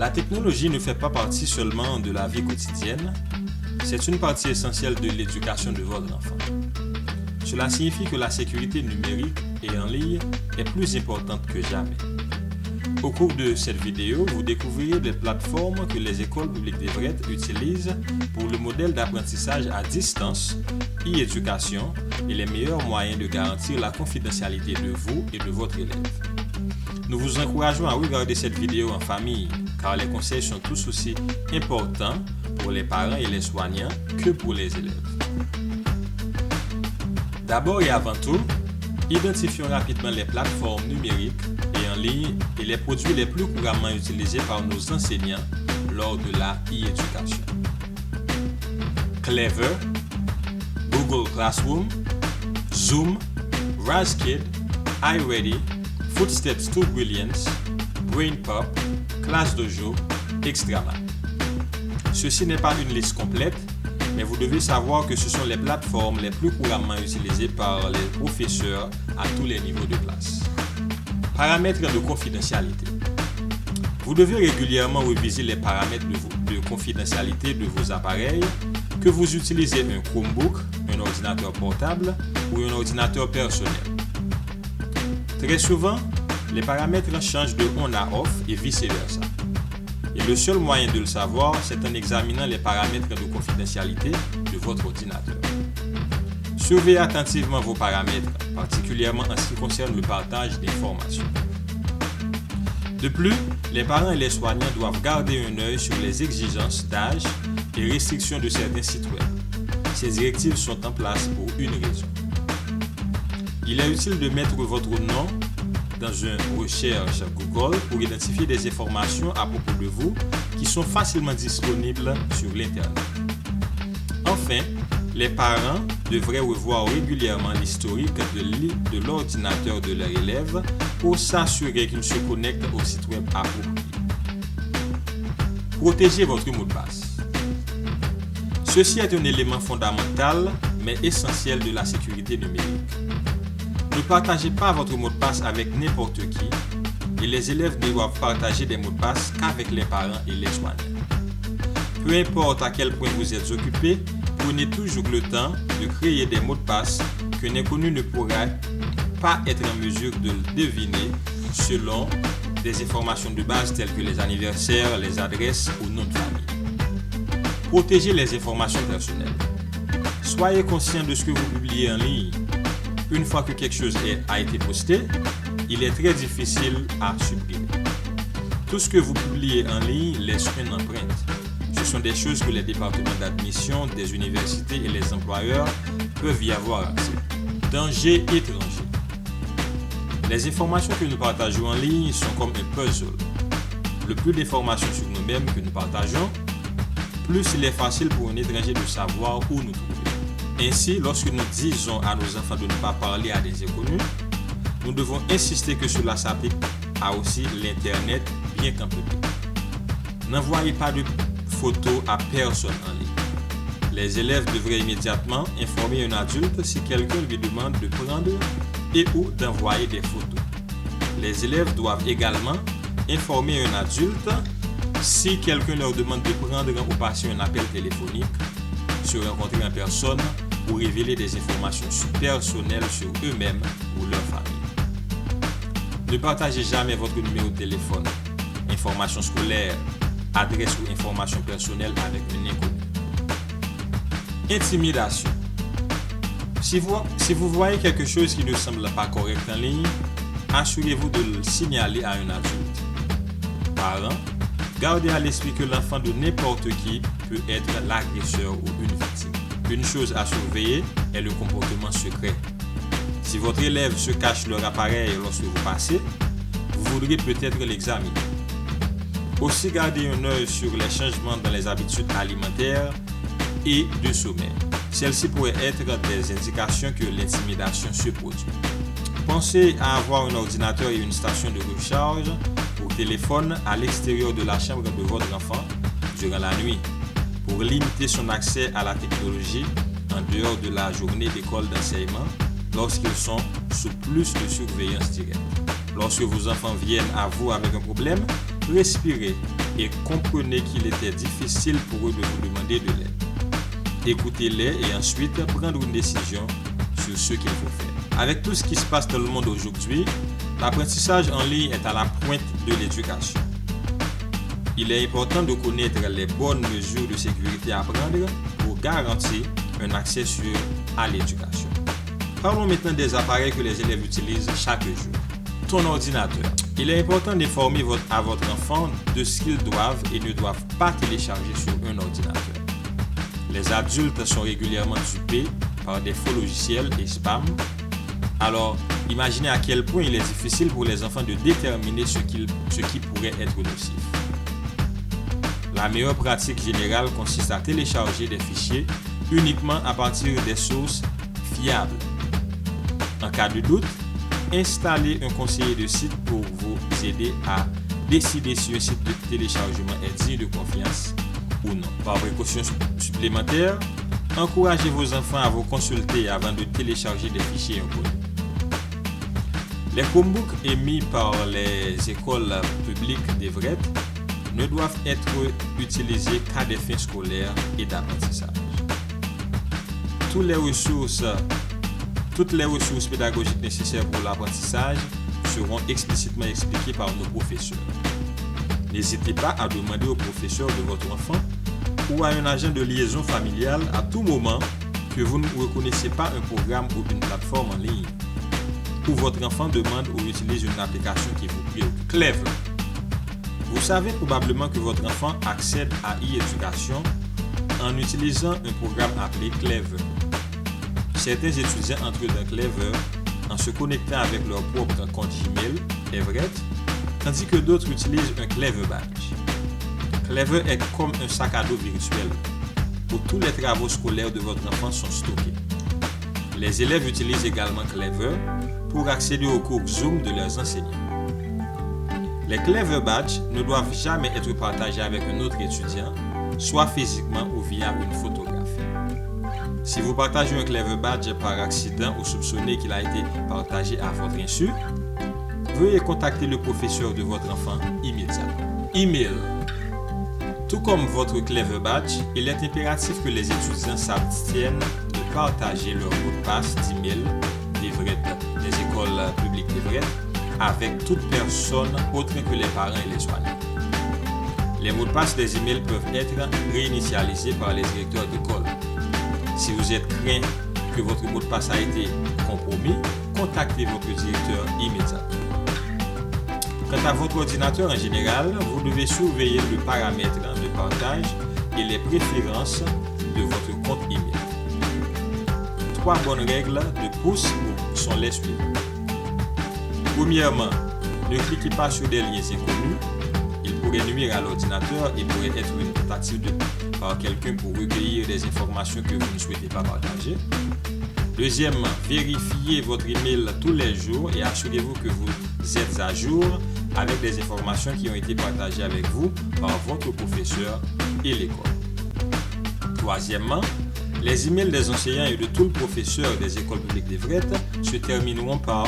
La technologie ne fait pas partie seulement de la vie quotidienne, c'est une partie essentielle de l'éducation de votre enfant. Cela signifie que la sécurité numérique et en ligne est plus importante que jamais. Au cours de cette vidéo, vous découvrirez des plateformes que les écoles publiques d'Everett utilisent pour le modèle d'apprentissage à distance, e-éducation et les meilleurs moyens de garantir la confidentialité de vous et de votre élève. Nous vous encourageons à regarder cette vidéo en famille car les conseils sont tous aussi importants pour les parents et les soignants que pour les élèves. D'abord et avant tout, identifions rapidement les plateformes numériques et en ligne et les produits les plus couramment utilisés par nos enseignants lors de la e-éducation. Clever, Google Classroom, Zoom, Razkid, iReady, Footsteps to Brilliance, BrainPop, ClassDojo, Extramat. Ceci n'est pas une liste complète, mais vous devez savoir que ce sont les plateformes les plus couramment utilisées par les professeurs à tous les niveaux de classe. Paramètres de confidentialité. Vous devez régulièrement réviser les paramètres de confidentialité de vos appareils, que vous utilisez un Chromebook, un ordinateur portable ou un ordinateur personnel. Très souvent, les paramètres changent de on à off et vice-versa. Et le seul moyen de le savoir, c'est en examinant les paramètres de confidentialité de votre ordinateur. Surveillez attentivement vos paramètres, particulièrement en ce qui concerne le partage d'informations. De plus, les parents et les soignants doivent garder un œil sur les exigences d'âge et restrictions de certains sites web. Ces directives sont en place pour une raison. Il est utile de mettre votre nom dans une recherche Google pour identifier des informations à propos de vous qui sont facilement disponibles sur l'Internet. Enfin, les parents devraient revoir régulièrement l'historique de l'ordinateur de leur élève pour s'assurer qu'il se connecte au site web approprié. Protégez votre mot de passe. Ceci est un élément fondamental mais essentiel de la sécurité numérique. Ne partagez pas votre mot de passe avec n'importe qui et les élèves ne doivent partager des mots de passe qu'avec les parents et les soignants. Peu importe à quel point vous êtes occupé, prenez toujours le temps de créer des mots de passe qu'un inconnu ne pourra pas être en mesure de deviner selon des informations de base telles que les anniversaires, les adresses ou noms de famille. Protégez les informations personnelles. Soyez conscient de ce que vous publiez en ligne. Une fois que quelque chose a été posté, il est très difficile à supprimer. Tout ce que vous publiez en ligne laisse une empreinte. Ce sont des choses que les départements d'admission des universités et les employeurs peuvent y avoir accès. Danger étranger. Les informations que nous partageons en ligne sont comme un puzzle. Le plus d'informations sur nous-mêmes que nous partageons, plus il est facile pour un étranger de savoir où nous trouver. Ainsi, lorsque nous disons à nos enfants de ne pas parler à des inconnus, nous devons insister que cela s'applique à aussi l'Internet, bien qu'en public. N'envoyez pas de photos à personne en ligne. Les élèves devraient immédiatement informer un adulte si quelqu'un lui demande de prendre et ou d'envoyer des photos. Les élèves doivent également informer un adulte si quelqu'un leur demande de prendre ou passer un appel téléphonique, se rencontrer en personne ou révéler des informations personnelles sur eux-mêmes ou leur famille. Ne partagez jamais votre numéro de téléphone, informations scolaires, adresse ou informations personnelles avec un inconnu. Intimidation. Si vous voyez quelque chose qui ne semble pas correct en ligne, assurez-vous de le signaler à un adulte. Parents, gardez à l'esprit que l'enfant de n'importe qui peut être l'agresseur ou une victime. Une chose à surveiller est le comportement secret. Si votre élève se cache leur appareil lorsque vous passez, vous voudrez peut-être l'examiner. Aussi, gardez un œil sur les changements dans les habitudes alimentaires et de sommeil. Celles-ci pourraient être des indications que l'intimidation se produit. Pensez à avoir un ordinateur et une station de recharge pour téléphone à l'extérieur de la chambre de votre enfant durant la nuit, pour limiter son accès à la technologie en dehors de la journée d'école d'enseignement lorsqu'ils sont sous plus de surveillance directe. Lorsque vos enfants viennent à vous avec un problème, respirez et comprenez qu'il était difficile pour eux de vous demander de l'aide. Écoutez-les et ensuite prendre une décision sur ce qu'il faut faire. Avec tout ce qui se passe dans le monde aujourd'hui, l'apprentissage en ligne est à la pointe de l'éducation. Il est important de connaître les bonnes mesures de sécurité à prendre pour garantir un accès sûr à l'éducation. Parlons maintenant des appareils que les élèves utilisent chaque jour. Ton ordinateur. Il est important d'informer à votre enfant de ce qu'ils doivent et ne doivent pas télécharger sur un ordinateur. Les adultes sont régulièrement dupés par des faux logiciels et spam. Alors, imaginez à quel point il est difficile pour les enfants de déterminer ce qui pourrait être nocif. La meilleure pratique générale consiste à télécharger des fichiers uniquement à partir des sources fiables. En cas de doute, installez un conseiller de site pour vous aider à décider si un site de téléchargement est digne de confiance ou non. Par précaution supplémentaire, encouragez vos enfants à vous consulter avant de télécharger des fichiers inconnus. Les Chromebooks émis par les écoles publiques d'Everett ne doivent être utilisés qu'à des fins scolaires et d'apprentissage. Toutes les ressources pédagogiques nécessaires pour l'apprentissage seront explicitement expliquées par nos professeurs. N'hésitez pas à demander au professeur de votre enfant ou à un agent de liaison familiale à tout moment que vous ne reconnaissez pas un programme ou une plateforme en ligne, ou votre enfant demande ou utilise une application qui vous préoccupe. Clever. Vous savez probablement que votre enfant accède à e-éducation en utilisant un programme appelé Clever. Certains étudiants entrent dans Clever en se connectant avec leur propre compte Gmail, Everett, tandis que d'autres utilisent un Clever Badge. Clever est comme un sac à dos virtuel où tous les travaux scolaires de votre enfant sont stockés. Les élèves utilisent également Clever pour accéder aux cours Zoom de leurs enseignants. Les Clever Badges ne doivent jamais être partagés avec un autre étudiant, soit physiquement ou via une photographie. Si vous partagez un Clever Badge par accident ou soupçonnez qu'il a été partagé à votre insu, veuillez contacter le professeur de votre enfant immédiatement. Email. Tout comme votre Clever Badge, il est impératif que les étudiants s'abstiennent de partager leur mot de passe d'email des écoles publiques d'Everett avec toute personne autre que les parents et les soignants. Les mots de passe des emails peuvent être réinitialisés par les directeurs d'école. Si vous êtes craint que votre mot de passe a été compromis, contactez votre directeur immédiatement. Quant à votre ordinateur en général, vous devez surveiller le paramètre de partage et les préférences de votre compte email. 3 bonnes règles de pouce sont les suivantes. Premièrement, ne cliquez pas sur des liens inconnus. Ils pourraient nuire à l'ordinateur et pourraient être une tentative par quelqu'un pour recueillir des informations que vous ne souhaitez pas partager. Deuxièmement, vérifiez votre email tous les jours et assurez-vous que vous êtes à jour avec des informations qui ont été partagées avec vous par votre professeur et l'école. Troisièmement, les emails des enseignants et de tout le professeur des écoles publiques d'Everett se termineront par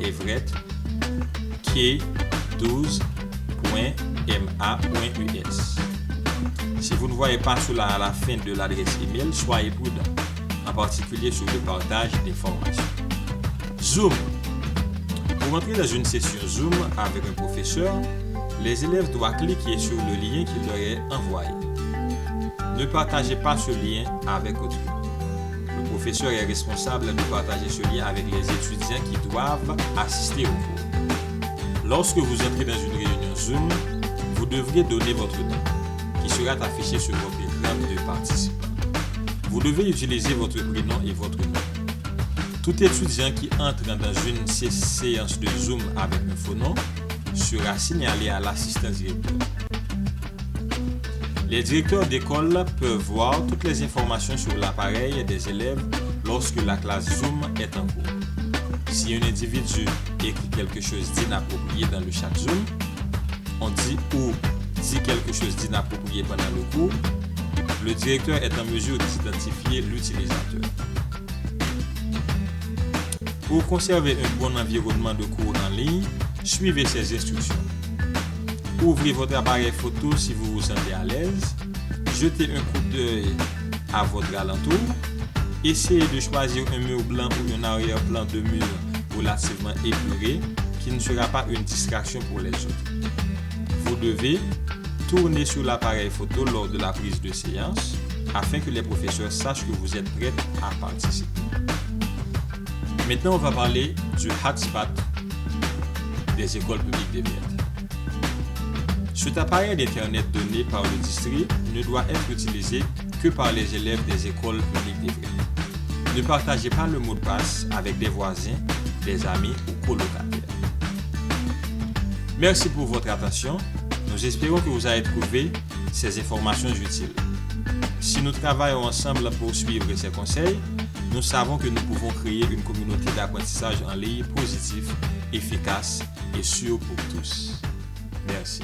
@everett k12.ma.us. Si vous ne voyez pas cela à la fin de l'adresse email, soyez prudent, en particulier sur le partage d'informations. Zoom. Pour entrer dans une session Zoom avec un professeur, les élèves doivent cliquer sur le lien qu'il leur est envoyé. Ne partagez pas ce lien avec autrui. Le professeur est responsable de partager ce lien avec les étudiants qui doivent assister au cours. Lorsque vous entrez dans une réunion Zoom, vous devrez donner votre nom, qui sera affiché sur votre écran de participant. Vous devez utiliser votre prénom et votre nom. Tout étudiant qui entre dans une séance de Zoom avec un faux nom sera signalé à l'assistant directeur. Les directeurs d'école peuvent voir toutes les informations sur l'appareil des élèves lorsque la classe Zoom est en cours. Si un individu écrit quelque chose d'inapproprié dans le chat Zoom, on dit quelque chose d'inapproprié pendant le cours, le directeur est en mesure d'identifier l'utilisateur. Pour conserver un bon environnement de cours en ligne, suivez ces instructions. Ouvrez votre appareil photo si vous vous sentez à l'aise. Jetez un coup d'œil à votre alentour. Essayez de choisir un mur blanc ou un arrière-plan de mur relativement épuré qui ne sera pas une distraction pour les autres. Vous devez tourner sur l'appareil photo lors de la prise de séance afin que les professeurs sachent que vous êtes prêts à participer. Maintenant, on va parler du hotspot des écoles publiques de Vierge. Cet appareil d'Internet donné par le district ne doit être utilisé que par les élèves des écoles publiques de Vierge. Ne partagez pas le mot de passe avec des voisins, des amis ou colocataires. Merci pour votre attention. Nous espérons que vous avez trouvé ces informations utiles. Si nous travaillons ensemble pour suivre ces conseils, nous savons que nous pouvons créer une communauté d'apprentissage en ligne positive, efficace et sûre pour tous. Merci.